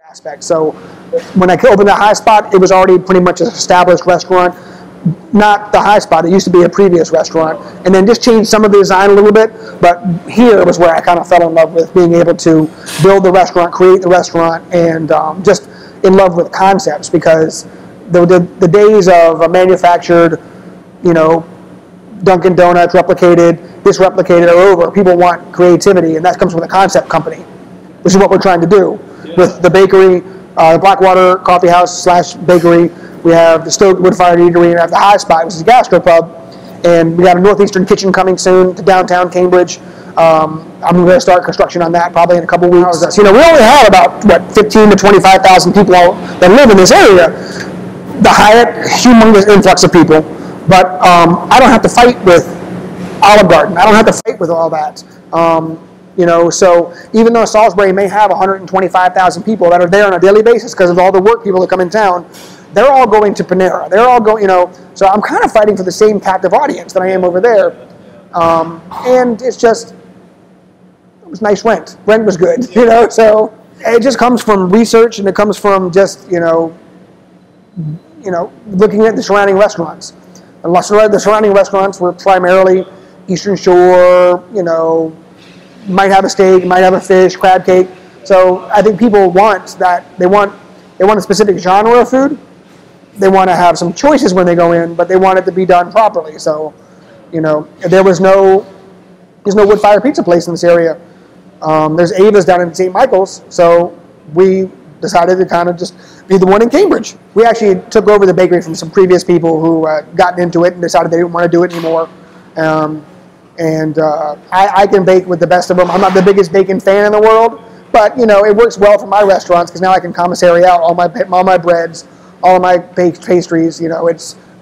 aspect. So when I opened the High Spot, it was already pretty much an established restaurant. Not the High Spot, it used to be a previous restaurant, and then just changed some of the design a little bit, but here was where I kind of fell in love with being able to build the restaurant, create the restaurant, and just in love with concepts, because the days of a manufactured, you know, Dunkin' Donuts replicated, this replicated are over. People want creativity, and that comes from the concept company, which is what we're trying to do with the bakery, the Blackwater Coffee House / bakery. We have the Stoked wood-fired eatery, and we have the High Spot, which is a gastropub, and we got a northeastern kitchen coming soon to downtown Cambridge. I'm going to start construction on that probably in a couple weeks. You know, we only have about 15 to 25,000 people that live in this area. The Hyatt, humongous influx of people, but I don't have to fight with Olive Garden. I don't have to fight with all that. You know, so even though Salisbury may have 125,000 people that are there on a daily basis because of all the work people that come in town, they're all going to Panera. They're all going, you know, so I'm kind of fighting for the same captive audience that I am over there. And it's just, it was nice rent. Rent was good, you know, so it just comes from research, and it comes from just, you know, looking at the surrounding restaurants. The surrounding restaurants were primarily Eastern Shore, you know, might have a steak, might have a fish, crab cake. So I think people want that. They want a specific genre of food. They want to have some choices when they go in, but they want it to be done properly. So, you know, there's no wood-fired pizza place in this area. There's Ava's down in St. Michael's, so we decided to kind of just be the one in Cambridge. We actually took over the bakery from some previous people who gotten into it and decided they didn't want to do it anymore. I can bake with the best of them. I'm not the biggest bacon fan in the world, but you know, it works well for my restaurants because now I can commissary out all my breads, all of my baked pastries. You know,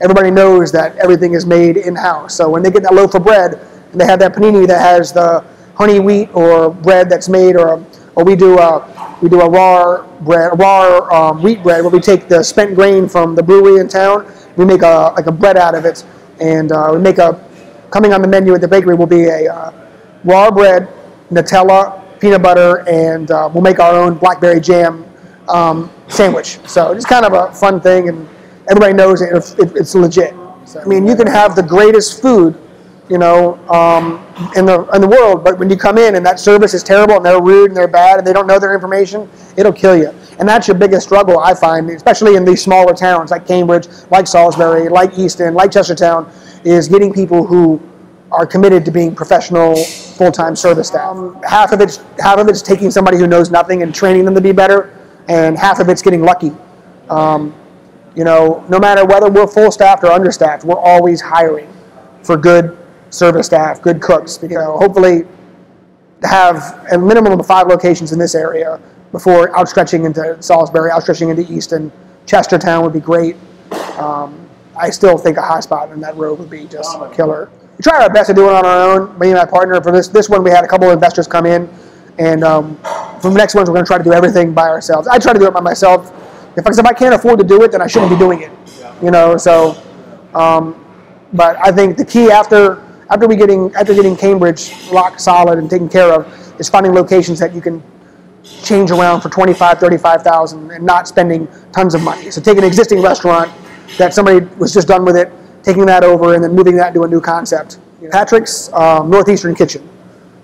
everybody knows that everything is made in-house. So when they get that loaf of bread and they have that panini that has the honey wheat or bread that's made, or we do a raw wheat bread where we take the spent grain from the brewery in town. We make like a bread out of it, and we make coming on the menu at the bakery will be a raw bread, Nutella, peanut butter, and we'll make our own blackberry jam sandwich. So it's kind of a fun thing, and everybody knows it's legit. So, I mean, you can have the greatest food, you know, in the world, but when you come in and that service is terrible and they're rude and they're bad and they don't know their information, it'll kill you. And that's your biggest struggle, I find, especially in these smaller towns like Cambridge, like Salisbury, like Easton, like Chestertown, is getting people who are committed to being professional, full-time service staff. Half of it's taking somebody who knows nothing and training them to be better, and half of it's getting lucky. You know, no matter whether we're full-staffed or understaffed, we're always hiring for good service staff, good cooks. You know, hopefully have a minimum of 5 locations in this area before outstretching into Salisbury, outstretching into Easton. Chestertown would be great. I still think a High Spot in that road would be just killer. We try our best to do it on our own. Me and my partner, for this one, we had a couple of investors come in, and for the next ones, we're going to try to do everything by ourselves. I try to do it by myself. If I can't afford to do it, then I shouldn't be doing it. You know, so. But I think the key after getting Cambridge locked solid and taken care of is finding locations that you can change around for $25,000, $35,000 and not spending tons of money. So take an existing restaurant that somebody was just done with it, taking that over and then moving that into a new concept. Patrick's Northeastern Kitchen.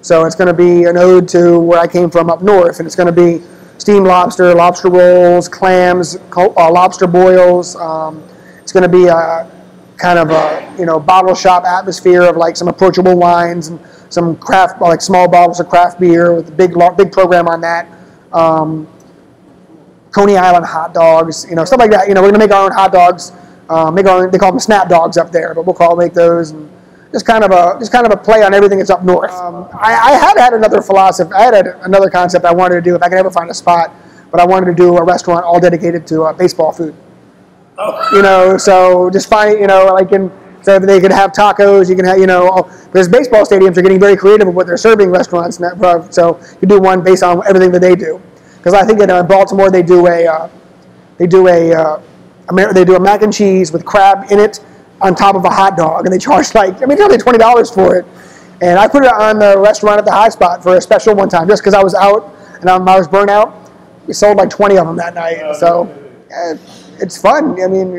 So it's going to be an ode to where I came from up north, and it's going to be steamed lobster, lobster rolls, clams, lobster boils. It's going to be a kind of a bottle shop atmosphere of like some approachable wines and some craft, like small bottles of craft beer with a big program on that. Coney Island hot dogs, stuff like that. We're going to make our own hot dogs. Make our own, they call them snap dogs up there, but we'll make those, and just kind of a play on everything that's up north. I had another philosophy. I had another concept I wanted to do if I could ever find a spot, but I wanted to do a restaurant all dedicated to baseball food. Oh. So just find so they could have tacos. You can have because baseball stadiums are getting very creative with what they're serving restaurants. So you do one based on everything that they do. Because I think in Baltimore they do a mac and cheese with crab in it on top of a hot dog, and they charge $20 for it. And I put it on the restaurant at the High Spot for a special one time, just because I was out and I was burnt out. we sold like 20 of them that night. So it's fun. I mean,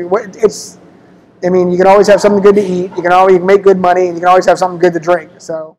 you can always have something good to eat. You can make good money, and you can always have something good to drink. So.